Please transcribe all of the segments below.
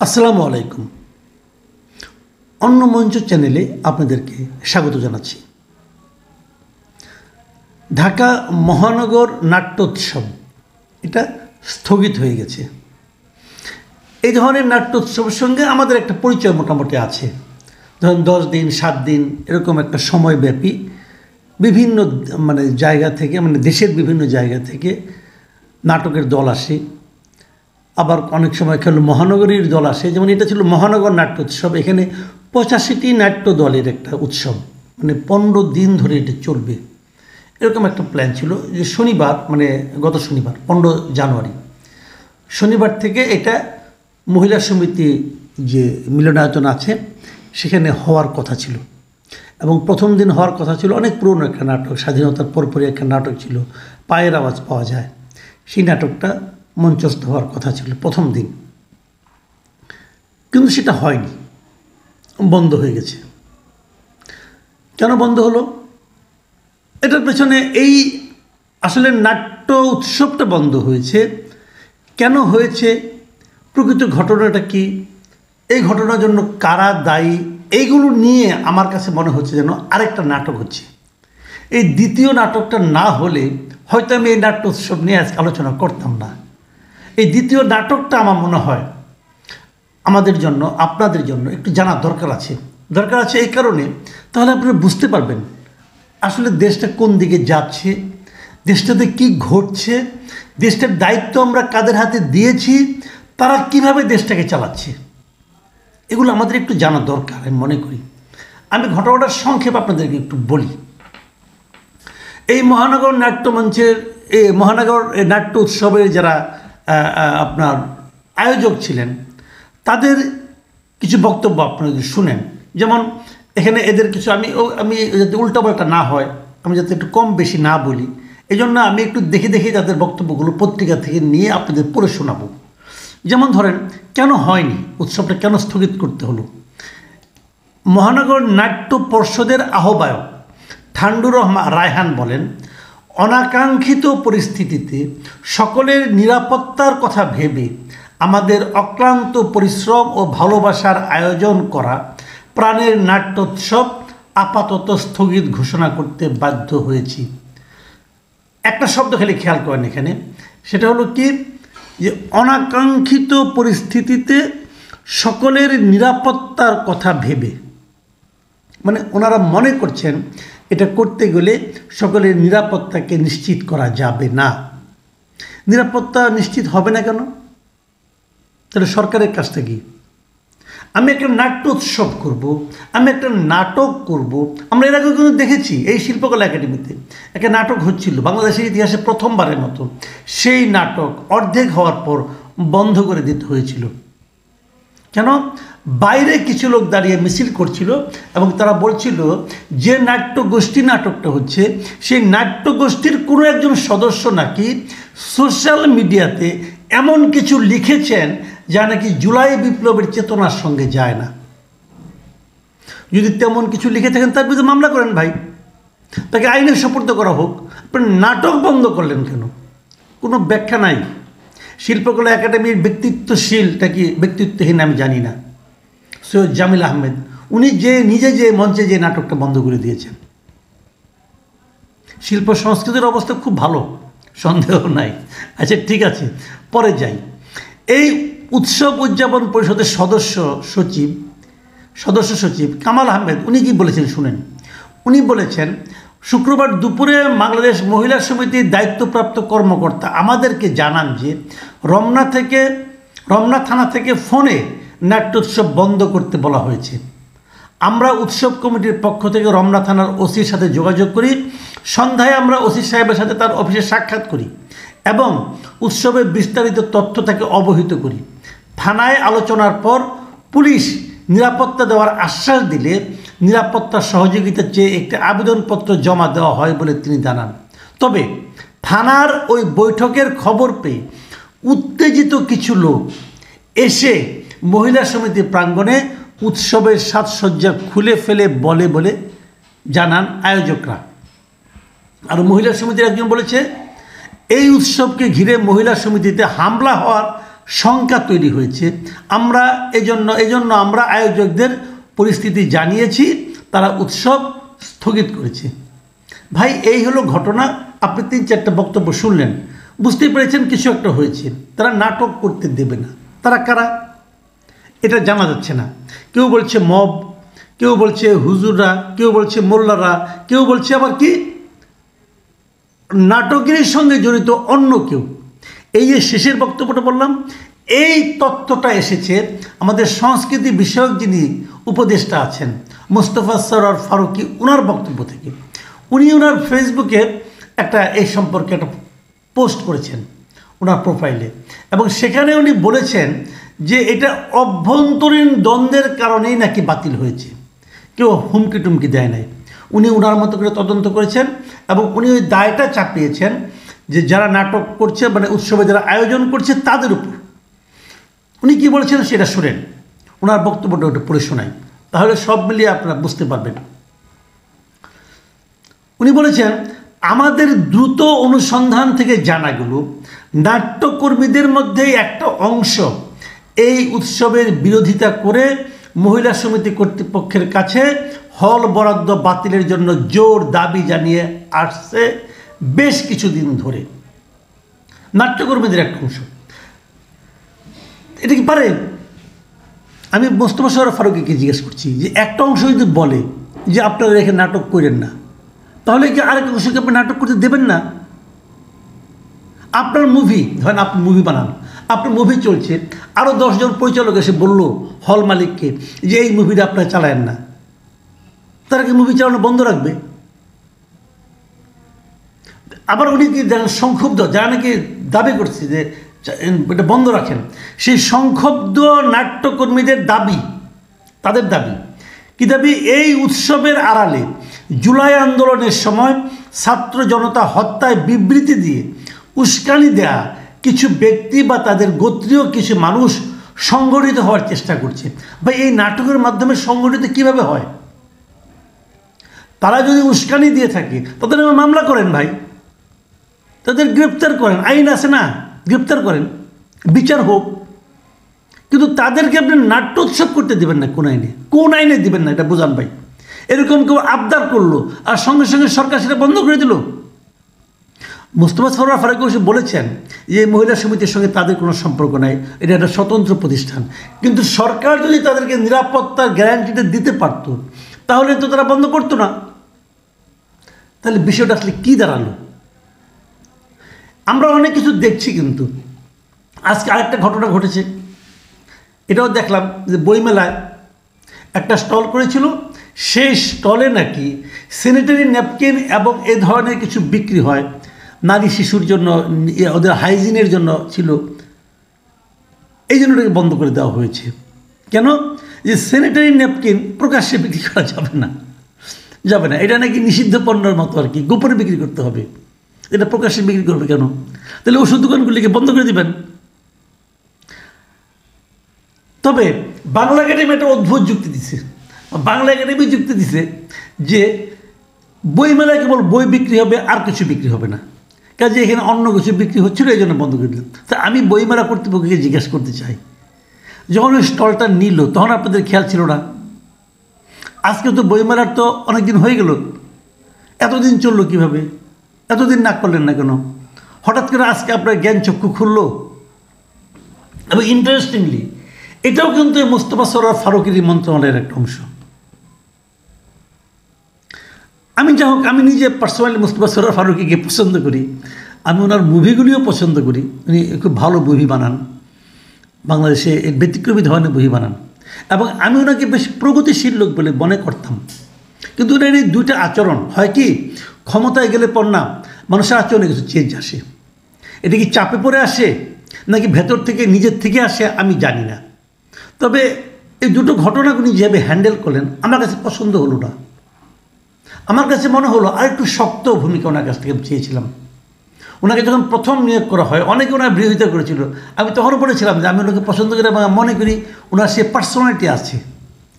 আসসালামু আলাইকুম। অন্য মঞ্চ চ্যানেলে আপনাদেরকে স্বাগত জানাচ্ছি। ঢাকা মহানগর নাট্যোৎসব এটা স্থগিত হয়ে গেছে। এই ধরনের নাট্যোৎসবের সঙ্গে আমাদের একটা পরিচয় মোটামুটি আছে। ধরুন 10 দিন 7 দিন এরকম একটা সময়ব্যাপী বিভিন্ন জায়গা থেকে দেশের বিভিন্ন জায়গা থেকে নাটকের দল আসে। আবার অনেক সময় খেলো মহানগরীর দল আসে, যেমন এটা ছিল মহানগর নাট্যোৎসব। এখানে 85টি নাট্য দলের একটা উৎসব, 15 দিন ধরে এটা চলবে, এরকম একটা প্ল্যান ছিল। যে শনিবার গত শনিবার 15 জানুয়ারি শনিবার থেকে এটা মহিলা সমিতি যে মিলনায়তন আছে সেখানে হওয়ার কথা ছিল। এবং প্রথম দিন হওয়ার কথা ছিল অনেক পুরনো একটা নাটক, স্বাধীনতার পরপরই একটা নাটক ছিল, পায়ের আওয়াজ পাওয়া যায়। সেই নাটকটা মঞ্চস্থ হওয়ার কথা ছিল প্রথম দিন, কিন্তু সেটা হয়নি, বন্ধ হয়ে গেছে। কেন বন্ধ হলো? এটার পেছনে আসলে নাট্য উৎসবটা বন্ধ হয়েছে। কেন হয়েছে, প্রকৃত ঘটনাটা কি, এই ঘটনার জন্য কারা দায়ী, এইগুলো নিয়ে আমার কাছে মনে হচ্ছে যেন আরেকটা নাটক হচ্ছে। এই দ্বিতীয় নাটকটা না হলে হয়তো আমি এই নাট্য উৎসব নিয়ে আজকে আলোচনা করতাম না। এই দ্বিতীয় নাটকটা আমার মনে হয় আমাদের জন্য, আপনাদের জন্য একটু জানা দরকার আছে এই কারণে, তাহলে আপনারা বুঝতে পারবেন আসলে দেশটা কোন দিকে যাচ্ছে, দেশটাতে কি ঘটছে, দেশটার দায়িত্ব আমরা কাদের হাতে দিয়েছি, তারা কিভাবে দেশটাকে চালাচ্ছে, এগুলো আমাদের একটু জানা দরকার আমি মনে করি। আমি ঘটনাটার সংক্ষেপ আপনাদেরকে একটু বলি। এই মহানগর নাট্যমঞ্চের মহানগর নাট্য উৎসবের যারা আপনার আয়োজক ছিলেন তাদের কিছু বক্তব্য আপনারা যদি শুনেন। যেমন এখানে এদের কিছু আমি যাতে উল্টাপাল্টা না হয়, আমি যাতে একটু কম বেশি না বলি, এই জন্য আমি একটু দেখে তাদের বক্তব্যগুলো পত্রিকা থেকে নিয়ে আপনাদের পড়ে শোনাবো। যেমন ধরেন, কেন হয়নি উৎসবটা, কেন স্থগিত করতে হলো। মহানগর নাট্য পর্ষদের আহ্বায়ক ঠান্ডুর রহমান রায়হান বলেন, অনাকাঙ্ক্ষিত পরিস্থিতিতে সকলের নিরাপত্তার কথা ভেবে আমাদের অক্লান্ত পরিশ্রম ও ভালোবাসার আয়োজন করা প্রাণের নাট্যোৎসব আপাতত স্থগিত ঘোষণা করতে বাধ্য হয়েছি। একটা শব্দ খালি খেয়াল করেন এখানে, সেটা হলো কি, যে অনাকাঙ্ক্ষিত পরিস্থিতিতে সকলের নিরাপত্তার কথা ভেবে, ওনারা মনে করছেন এটা করতে গেলে সকলের নিরাপত্তাকে নিশ্চিত করা যাবে না। নিরাপত্তা নিশ্চিত হবে না কেন? তাহলে সরকারের কাজটা কি? আমি একটা নাট্য উৎসব করব, আমি একটা নাটক করব। আমরা এর আগে কিন্তু দেখেছি এই শিল্পকলা একাডেমিতে একটা নাটক হচ্ছিল বাংলাদেশের ইতিহাসে প্রথমবারের মতো। সেই নাটক অর্ধেক হওয়ার পর বন্ধ করে দিতে হয়েছিল। কেন? বাইরে কিছু লোক দাঁড়িয়ে মিছিল করছিল এবং তারা বলছিল যে নাট্যগোষ্ঠী নাটকটা হচ্ছে সেই নাট্যগোষ্ঠীর কোনো একজন সদস্য নাকি সোশ্যাল মিডিয়াতে এমন কিছু লিখেছেন যা নাকি জুলাই বিপ্লবের চেতনার সঙ্গে যায় না। যদি তেমন কিছু লিখে থাকেন তার বিরুদ্ধে মামলা করেন ভাই, তাকে আইনে সোপর্দ করা হোক। আপনি নাটক বন্ধ করলেন কেন? কোনো ব্যাখ্যা নাই। শিল্পকলা একাডেমির ব্যক্তিত্বশীলটা কি ব্যক্তিত্বহীন আমি জানি না। সৈয়দ জামিল আহমেদ উনি নিজে মঞ্চে যে নাটকটা বন্ধ করে দিয়েছেন। শিল্প সংস্কৃতির অবস্থা খুব ভালো, সন্দেহ নাই। আচ্ছা ঠিক আছে, পরে যাই। এই উৎসব উদযাপন পরিষদের সদস্য সচিব কামাল আহমেদ উনি কি বলেছেন শুনেন। উনি বলেছেন, শুক্রবার দুপুরে বাংলাদেশ মহিলা সমিতির দায়িত্বপ্রাপ্ত কর্মকর্তা আমাদেরকে জানান যে রমনা থানা থেকে ফোনে নাট্যোৎসব বন্ধ করতে বলা হয়েছে। আমরা উৎসব কমিটির পক্ষ থেকে রমনা থানার ওসির সাথে যোগাযোগ করি। সন্ধ্যায় আমরা ওসি সাহেবের সাথে তার অফিসে সাক্ষাৎ করি এবং উৎসবের বিস্তারিত তথ্য তাকে অবহিত করি। থানায় আলোচনার পর পুলিশ নিরাপত্তা দেওয়ার আশ্বাস দিলে নিরাপত্তার সহযোগিতা চেয়ে একটি আবেদনপত্র জমা দেওয়া হয় বলে তিনি জানান। তবে থানার ওই বৈঠকের খবর পেয়ে উত্তেজিত কিছু লোক এসে মহিলা সমিতি প্রাঙ্গণে উৎসবের সাজসজ্জা খুলে ফেলে বলে জানান আয়োজকরা। আর মহিলা সমিতির একজন বলেছে, এই উৎসবকে ঘিরে মহিলা সমিতিতে হামলা হওয়ার শঙ্কা তৈরি হয়েছে। আমরা এজন্য আমরা আয়োজকদের পরিস্থিতি জানিয়েছি, তারা উৎসব স্থগিত করেছে। ভাই, এই হলো ঘটনা। আপনি 3-4টা বক্তব্য শুনলেন, বুঝতেই পেরেছেন কিছু একটা হয়েছে। তারা নাটক করতে দেবে না। তারা কারা এটা জানা যাচ্ছে না। কেউ বলছে মব, কেউ বলছে হুজুররা, কেউ বলছে মোল্লারা, কেউ বলছে আবার কি নাটকের সঙ্গে জড়িত অন্য কেউ। এই যে শেষের বক্তব্যটা বললাম, এই তথ্যটা এসেছে আমাদের সংস্কৃতি বিষয়ক যিনি উপদেষ্টা আছেন মোস্তফা সরোয়ার ফারুকী, ওনার বক্তব্য থেকে। উনি ওনার ফেসবুকে এই সম্পর্কে একটা পোস্ট করেছেন ওনার প্রোফাইলে, এবং সেখানে উনি বলেছেন যে এটা অভ্যন্তরীণ দ্বন্দ্বের কারণেই নাকি বাতিল হয়েছে, কেউ হুমকি টুমকি দেয় নাই। উনি ওনার মতো করে তদন্ত করেছেন এবং উনি ওই দায়টা চাপিয়েছেন যে যারা নাটক করছে, মানে উৎসবে যারা আয়োজন করছে তাদের উপর। উনি কি বলেছেন সেটা শুনেন, ওনার বক্তব্যটা ওটা পড়ে শোনাই, তাহলে সব মিলিয়ে আপনারা বুঝতে পারবেন। উনি বলেছেন, আমাদের দ্রুত অনুসন্ধান থেকে জানা গেল নাট্যকর্মীদের মধ্যে একটা অংশ এই উৎসবের বিরোধিতা করে মহিলা সমিতি কর্তৃপক্ষের কাছে হল বরাদ্দ বাতিলের জন্য জোর দাবি জানিয়ে আসছে বেশ কিছুদিন ধরে। নাট্যকর্মীদের একটা অংশ এটা কি পারে? আমি মোস্তফা সরোয়ার ফারুকীকে জিজ্ঞেস করছি যে একটা অংশ যদি বলে যে আপনারা রেখে নাটক করেন না, তাহলে কি আরেক অংশকে আপনি নাটক করতে দেবেন না? আপনার মুভি, ধরেন আপনি মুভি বানান, আপনার মুভি চলছে, আরও 10 জন পরিচালক এসে বলল হল মালিককে যে এই মুভিটা আপনারা চালায়েন না, তারা কি মুভি চালানো বন্ধ রাখবে? আবার উনি কি সংক্ষুব্ধ, যারা নাকি দাবি করছে যে এটা বন্ধ রাখেন, সেই সংক্ষুব্ধ নাট্যকর্মীদের দাবি, তাদের দাবি কি দাবি? এই উৎসবের আড়ালে জুলাই আন্দোলনের সময় ছাত্র জনতা হত্যায় বিবৃতি দিয়ে উস্কানি দেয়া কিছু ব্যক্তি বা তাদের গোত্রীয় কিছু মানুষ সংগঠিত হওয়ার চেষ্টা করছে। ভাই, এই নাটকের মাধ্যমে সংগঠিত কিভাবে হয়? তারা যদি উস্কানি দিয়ে থাকে তাদের মামলা করেন ভাই, তাদের গ্রেপ্তার করেন, আইন আছে না, গ্রেপ্তার করেন, বিচার হোক। কিন্তু তাদেরকে আপনি নাট্য উৎসব করতে দেবেন না। কোন আইনে দিবেন না এটা বোঝান ভাই। এরকম কেউ আবদার করলো আর সঙ্গে সঙ্গে সরকার সেটা বন্ধ করে দিল। মোস্তফা সরোয়ার ফারুকী বলেছেন যে মহিলা সমিতির সঙ্গে তাদের কোনো সম্পর্ক নাই, এটা একটা স্বতন্ত্র প্রতিষ্ঠান। কিন্তু সরকার যদি তাদেরকে নিরাপত্তার গ্যারান্টিটা দিতে পারত তাহলে তো তারা বন্ধ করতো না। তাহলে বিষয়টা আসলে কী দাঁড়ালো? আমরা অনেক কিছু দেখছি, কিন্তু আজকে আরেকটা ঘটনা ঘটেছে, এটাও দেখলাম যে বইমেলায় একটা স্টল করেছিল, সেই স্টলে নাকি স্যানিটারি ন্যাপকিন এবং এ ধরনের কিছু বিক্রি হয়, নারী শিশুর জন্য, ওদের হাইজিনের জন্য ছিল। এই জন্য এটাকে বন্ধ করে দেওয়া হয়েছে। কেন? যে স্যানিটারি ন্যাপকিন প্রকাশ্যে বিক্রি করা যাবে না, এটা নাকি নিষিদ্ধ পণ্যের মতো আর কি, গোপনে বিক্রি করতে হবে। এটা প্রকাশ্যে বিক্রি করবে কেন? তাহলে ওষুধ দোকানগুলিকে বন্ধ করে দিবেন। তবে বাংলা একাডেমি একটা অদ্ভুত যুক্তি দিছে। বাংলা একাডেমি যুক্তি দিছে যে বইমেলায় কেবল বই বিক্রি হবে, আর কিছু বিক্রি হবে না, কাজে এখানে অন্য কিছু বিক্রি হচ্ছিল, এই জন্য বন্ধ করে দিল। তা আমি বইমেলা কর্তৃপক্ষকে জিজ্ঞাসা করতে চাই, যখন ওই স্টলটা নিল তখন আপনাদের খেয়াল ছিল না? আজকে তো বইমেলার তো অনেক দিন হয়ে গেল, এতদিন চললো কীভাবে? এতদিন না করলেন না কেন? হঠাৎ করে আজকে আপনার জ্ঞান চক্ষু খুললো। এবং ইন্টারেস্টিংলি এটাও কিন্তু মোস্তফা সরোয়ার ফারুকীর মন্ত্রণালয়ের একটা অংশ। আমি যাই হোক, আমি নিজে পার্সোনালি মোস্তফা সরোয়ার ফারুকীকে পছন্দ করি, আমি ওনার মুভিগুলিও পছন্দ করি। উনি খুব ভালো মুভি বানান, বাংলাদেশে ব্যতিক্রমী ধরনের মুভি বানান, এবং আমি ওনাকে বেশ প্রগতিশীল লোক বলে মনে করতাম। কিন্তু ওনার এই দুইটা আচরণ হয় কি, ক্ষমতায় গেলে পর না মানুষের আচরণে কিছু চেঞ্জ আসে। এটা কি চাপে পড়ে আসে নাকি ভেতর থেকে নিজের থেকে আসে আমি জানি না। তবে এই দুটো ঘটনাগুলি যেভাবে হ্যান্ডেল করলেন আমার কাছে পছন্দ হলো না। আমার কাছে মনে হলো আর একটু শক্ত ভূমিকা ওনার কাছ থেকে চেয়েছিলাম। ওনাকে যখন প্রথম নিয়োগ করা হয় অনেকে ওনার বিরোধিতা করেছিল, আমি তখনও বলেছিলাম যে আমি ওনাকে পছন্দ করি এবং মনে করি ওনার সে পার্সোনালিটি আছে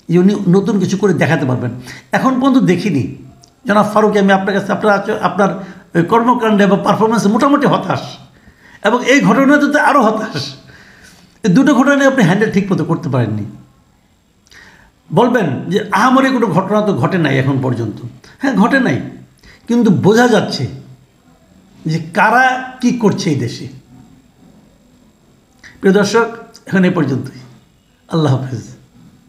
যে উনি নতুন কিছু করে দেখাতে পারবেন। এখন পর্যন্ত দেখিনি জনাব ফারুকী। আমি আপনার কাছে আপনার কর্মকাণ্ডে বা পারফরমেন্সে মোটামুটি হতাশ, এবং এই ঘটনাতে তো আরও হতাশ। এই দুটো ঘটনা আপনি হ্যান্ডেল ঠিক মতো করতে পারেননি। বলবেন যে আহামরি কোনো ঘটনা তো ঘটে নাই এখন পর্যন্ত। হ্যাঁ, ঘটে নাই, কিন্তু বোঝা যাচ্ছে যে কারা কি করছে এই দেশে। প্রিয় দর্শক, এখন এই পর্যন্তই। আল্লাহ হাফেজ।